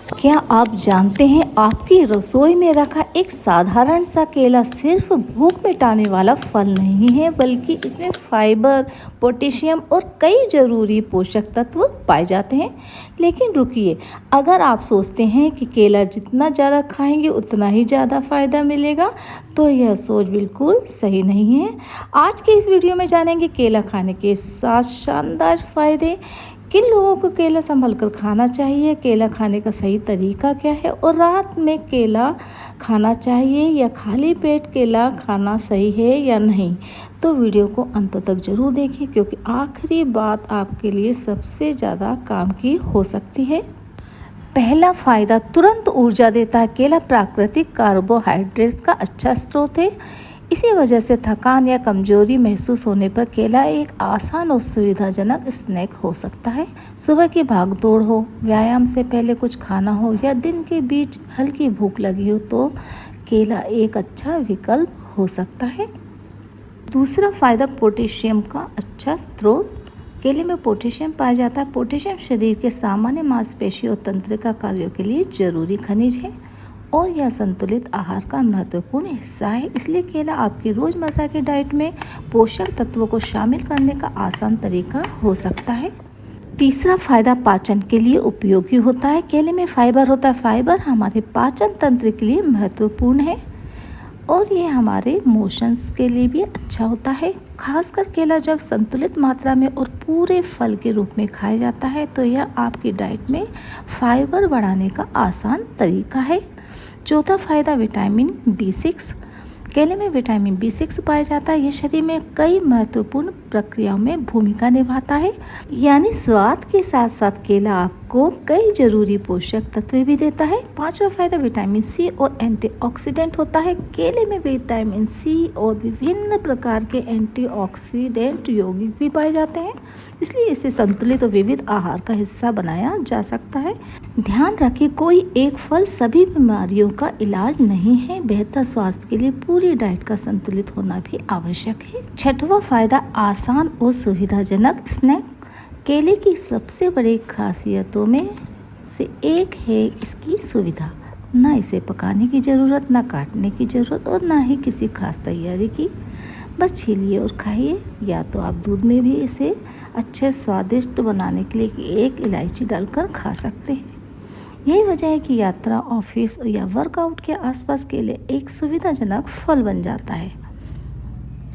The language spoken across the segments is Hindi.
क्या आप जानते हैं आपकी रसोई में रखा एक साधारण सा केला सिर्फ भूख मिटाने वाला फल नहीं है, बल्कि इसमें फाइबर, पोटेशियम और कई ज़रूरी पोषक तत्व पाए जाते हैं। लेकिन रुकिए, अगर आप सोचते हैं कि केला जितना ज़्यादा खाएंगे उतना ही ज़्यादा फ़ायदा मिलेगा, तो यह सोच बिल्कुल सही नहीं है। आज के इस वीडियो में जानेंगे केला खाने के 7 शानदार फ़ायदे, किन लोगों को केला संभल कर खाना चाहिए, केला खाने का सही तरीका क्या है और रात में केला खाना चाहिए या खाली पेट केला खाना सही है या नहीं। तो वीडियो को अंत तक ज़रूर देखें, क्योंकि आखिरी बात आपके लिए सबसे ज़्यादा काम की हो सकती है। पहला फ़ायदा, तुरंत ऊर्जा देता है। केला प्राकृतिक कार्बोहाइड्रेट्स का अच्छा स्रोत है। इसी वजह से थकान या कमजोरी महसूस होने पर केला एक आसान और सुविधाजनक स्नैक हो सकता है। सुबह की भागदौड़ हो, व्यायाम से पहले कुछ खाना हो या दिन के बीच हल्की भूख लगी हो, तो केला एक अच्छा विकल्प हो सकता है। दूसरा फ़ायदा, पोटेशियम का अच्छा स्रोत। केले में पोटेशियम पाया जाता है। पोटेशियम शरीर के सामान्य मांसपेशी और तंत्रिका कार्यों के लिए जरूरी खनिज है और यह संतुलित आहार का महत्वपूर्ण हिस्सा है। इसलिए केला आपकी रोज़मर्रा की डाइट में पोषक तत्वों को शामिल करने का आसान तरीका हो सकता है। तीसरा फ़ायदा, पाचन के लिए उपयोगी होता है। केले में फाइबर होता है। फाइबर हमारे पाचन तंत्र के लिए महत्वपूर्ण है और ये हमारे मोशंस के लिए भी अच्छा होता है। खासकर केला जब संतुलित मात्रा में और पूरे फल के रूप में खाया जाता है, तो यह आपकी डाइट में फाइबर बढ़ाने का आसान तरीका है। चौथा फ़ायदा, विटामिन B6। केले में विटामिन B6 पाया जाता है। यह शरीर में कई महत्वपूर्ण प्रक्रियाओं में भूमिका निभाता है। यानी स्वाद के साथ साथ केला आपको कई जरूरी पोषक तत्व भी देता है। पांचवा फ़ायदा, विटामिन C और एंटीऑक्सीडेंट होता है। केले में विटामिन C और विभिन्न प्रकार के एंटीऑक्सीडेंट यौगिक भी पाए जाते हैं, इसलिए इसे संतुलित और विविध आहार का हिस्सा बनाया जा सकता है। ध्यान रखें, कोई एक फल सभी बीमारियों का इलाज नहीं है। बेहतर स्वास्थ्य के लिए पूरी डाइट का संतुलित होना भी आवश्यक है। छठवां फ़ायदा, आसान और सुविधाजनक स्नैक। केले की सबसे बड़ी खासियतों में से एक है इसकी सुविधा। ना इसे पकाने की ज़रूरत, ना काटने की ज़रूरत और ना ही किसी खास तैयारी की। बस छीलिए और खाइए। या तो आप दूध में भी इसे अच्छे स्वादिष्ट बनाने के लिए एक इलायची डालकर खा सकते हैं। यही वजह है कि यात्रा, ऑफिस या वर्कआउट के आसपास केले एक सुविधाजनक फल बन जाता है।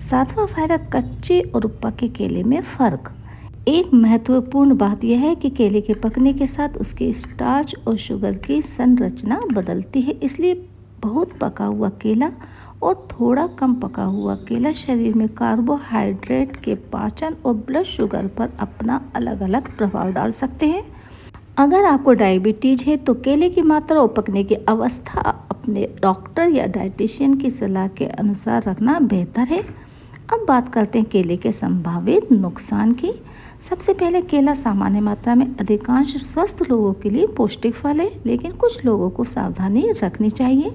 सातवां फ़ायदा, कच्चे और पके केले में फ़र्क। एक महत्वपूर्ण बात यह है कि केले के पकने के साथ उसके स्टार्च और शुगर की संरचना बदलती है। इसलिए बहुत पका हुआ केला और थोड़ा कम पका हुआ केला शरीर में कार्बोहाइड्रेट के पाचन और ब्लड शुगर पर अपना अलग अलग प्रभाव डाल सकते हैं। अगर आपको डायबिटीज है तो केले की मात्रा और पकने की अवस्था अपने डॉक्टर या डाइटिशियन की सलाह के अनुसार रखना बेहतर है। अब बात करते हैं केले के संभावित नुकसान की। सबसे पहले, केला सामान्य मात्रा में अधिकांश स्वस्थ लोगों के लिए पौष्टिक फल है, लेकिन कुछ लोगों को सावधानी रखनी चाहिए।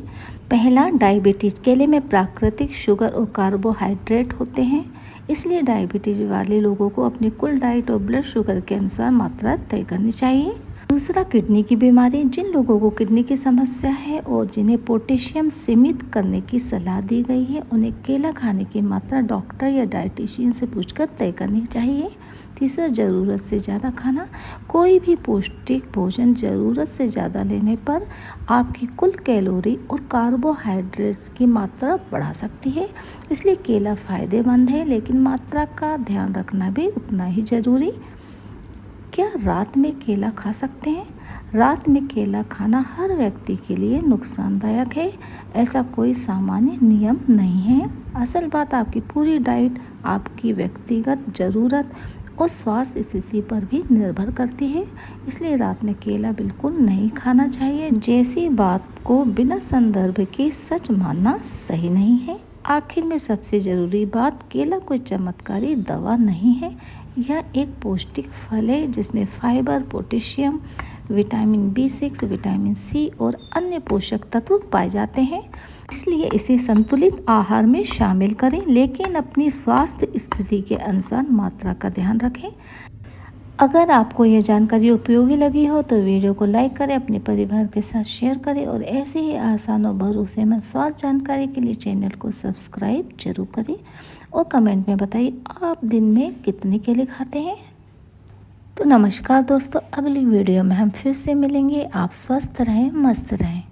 पहला, डायबिटीज। केले में प्राकृतिक शुगर और कार्बोहाइड्रेट होते हैं, इसलिए डायबिटीज वाले लोगों को अपनी कुल डाइट और ब्लड शुगर के अनुसार मात्रा तय करनी चाहिए। दूसरा, किडनी की बीमारी। जिन लोगों को किडनी की समस्या है और जिन्हें पोटेशियम सीमित करने की सलाह दी गई है, उन्हें केला खाने की मात्रा डॉक्टर या डाइटिशियन से पूछकर तय करनी चाहिए। तीसरा, ज़रूरत से ज़्यादा खाना। कोई भी पौष्टिक भोजन ज़रूरत से ज़्यादा लेने पर आपकी कुल कैलोरी और कार्बोहाइड्रेट्स की मात्रा बढ़ा सकती है। इसलिए केला फ़ायदेमंद है, लेकिन मात्रा का ध्यान रखना भी उतना ही ज़रूरी। क्या रात में केला खा सकते हैं? रात में केला खाना हर व्यक्ति के लिए नुकसानदायक है। ऐसा कोई सामान्य नियम नहीं है। असल बात आपकी पूरी डाइट, आपकी व्यक्तिगत ज़रूरत और स्वास्थ्य स्थिति पर भी निर्भर करती है। इसलिए रात में केला बिल्कुल नहीं खाना चाहिए। जैसी बात को बिना संदर्भ के सच मानना सही नहीं है। आखिर में सबसे ज़रूरी बात, केला कोई चमत्कारी दवा नहीं है। यह एक पौष्टिक फल है जिसमें fibre, potassium, vitamin B6, vitamin C और अन्य पोषक तत्व पाए जाते हैं। इसलिए इसे संतुलित आहार में शामिल करें, लेकिन अपनी स्वास्थ्य स्थिति के अनुसार मात्रा का ध्यान रखें। अगर आपको यह जानकारी उपयोगी लगी हो तो वीडियो को लाइक करें, अपने परिवार के साथ शेयर करें और ऐसे ही आसान और भरोसेमंद स्वास्थ्य जानकारी के लिए चैनल को सब्सक्राइब जरूर करें और कमेंट में बताइए आप दिन में कितने केले खाते हैं। तो नमस्कार दोस्तों, अगली वीडियो में हम फिर से मिलेंगे। आप स्वस्थ रहें, मस्त रहें।